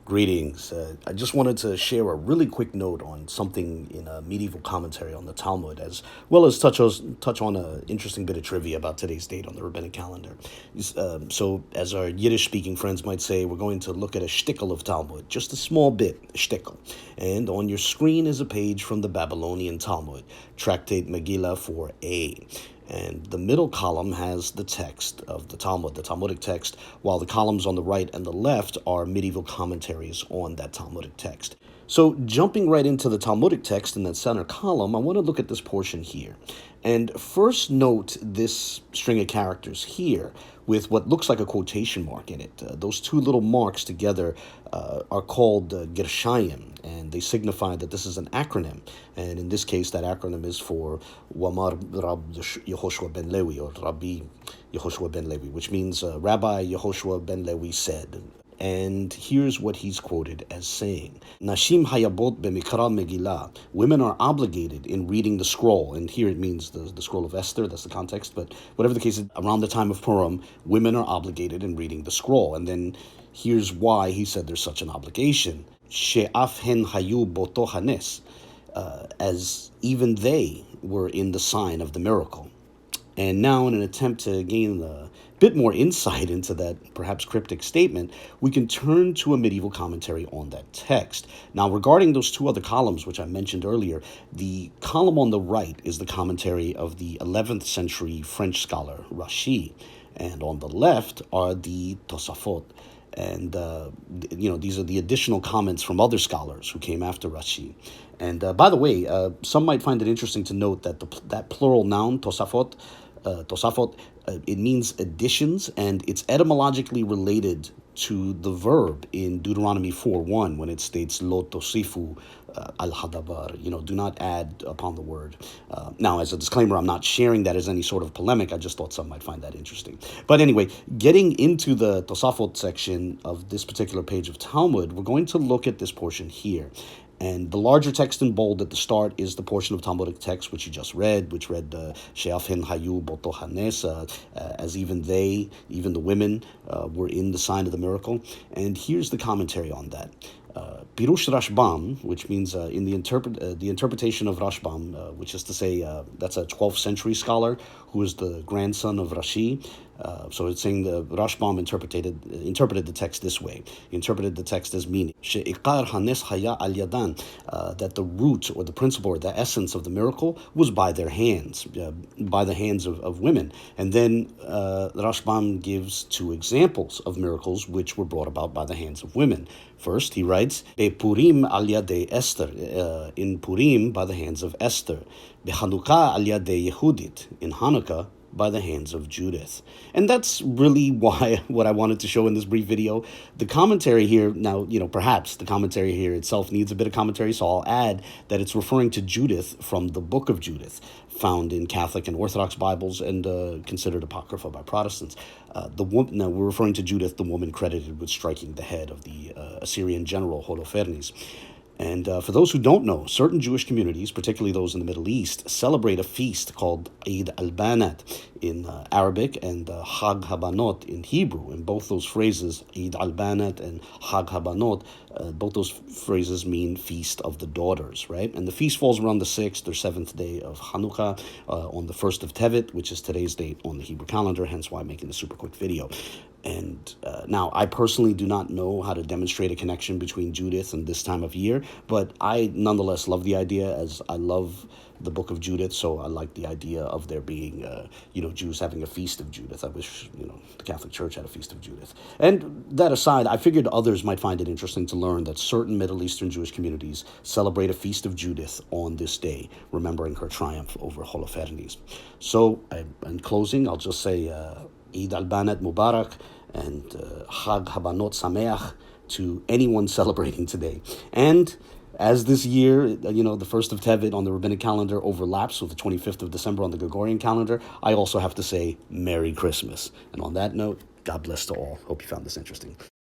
Greetings. I just wanted to share a really quick note on something in a medieval commentary on the Talmud, as well as touch on an interesting bit of trivia about today's date on the rabbinic calendar. So, as our Yiddish-speaking friends might say, we're going to look at a shtickle of Talmud, just a small bit, a shtickle. And on your screen is a page from the Babylonian Talmud, tractate Megilah 4a. And the middle column has the text of the Talmud, the Talmudic text, while the columns on the right and the left are medieval commentaries on that Talmudic text. So jumping right into the Talmudic text in that center column, I want to look at this portion here. And first note this string of characters here with what looks like a quotation mark in it. Those two little marks together are called Gershayim, and they signify that this is an acronym. And in this case, that acronym is for Wamar Rab Yehoshua ben Levi, or Rabbi Yehoshua ben Levi, which means Rabbi Yehoshua ben Levi said. And here's what he's quoted as saying. Nashim hayabot b'mikra Megilah. Women are obligated in reading the scroll. And here it means the scroll of Esther. That's the context. But whatever the case is, around the time of Purim, women are obligated in reading the scroll. And then here's why he said there's such an obligation. She'af hen hayu boto hanes. As even they were in the sign of the miracle. And now, in an attempt to gain a bit more insight into that perhaps cryptic statement, we can turn to a medieval commentary on that text. Now, regarding those two other columns, which I mentioned earlier, the column on the right is the commentary of the 11th century French scholar Rashi, and on the left are the Tosafot. And, these are the additional comments from other scholars who came after Rashi. And by the way, some might find it interesting to note that that plural noun, Tosafot, it means additions, and it's etymologically related to the verb in Deuteronomy 4:1 when it states lo tosifu al-hadabar, do not add upon the word. Now, as a disclaimer, I'm not sharing that as any sort of polemic. I just thought some might find that interesting. But anyway, getting into the Tosafot section of this particular page of Talmud, we're going to look at this portion here. And the larger text in bold at the start is the portion of Talmudic text which you just read, which read She'af hen hayu boto hanes, as even they, even the women, were in the sign of the miracle. And here's the commentary on that. Pirush Rashbam, which means in the interpretation of Rashbam, which is to say that's a 12th century scholar who is the grandson of Rashi. So it's saying the Rashbam interpreted the text this way. He interpreted the text as meaning she'ikar hanes haya al yadan, that the root or the principle or the essence of the miracle was by their hands, by the hands of women. And then Rashbam gives two examples of miracles which were brought about by the hands of women. First, he writes, Purim al yadei Esther, in Purim by the hands of Esther, Bechanukkah al yadei Yehudit, in Hanukkah by the hands of Judith. And that's really what I wanted to show in this brief video. The commentary here, now, perhaps the commentary here itself needs a bit of commentary, so I'll add that it's referring to Judith from the book of Judith, found in Catholic and Orthodox Bibles and considered apocrypha by Protestants. Now, we're referring to Judith, the woman credited with striking the head of the Assyrian general Oloferne. And for those who don't know, certain Jewish communities, particularly those in the Middle East, celebrate a feast called al-banat in Arabic and ha-banot in Hebrew. And both those phrases, al-banat and ha-banot, both those phrases mean feast of the daughters, right? And the feast falls around the 6th or 7th day of Hanukkah on the 1st of Tevet, which is today's date on the Hebrew calendar, hence why I'm making this super quick video. And now, I personally do not know how to demonstrate a connection between Judith and this time of year, but I nonetheless love the idea, as I love the book of Judith, so I like the idea of there being, Jews having a feast of Judith. I wish, the Catholic Church had a feast of Judith. And that aside, I figured others might find it interesting to learn that certain Middle Eastern Jewish communities celebrate a feast of Judith on this day, remembering her triumph over Oloferne. So, in closing, I'll just say Eid al-banat Mubarak and ha-banot Sameach to anyone celebrating today. And as this year, the 1st of Tevet on the rabbinic calendar overlaps with the 25th of December on the Gregorian calendar, I also have to say Merry Christmas. And on that note, God bless to all. Hope you found this interesting.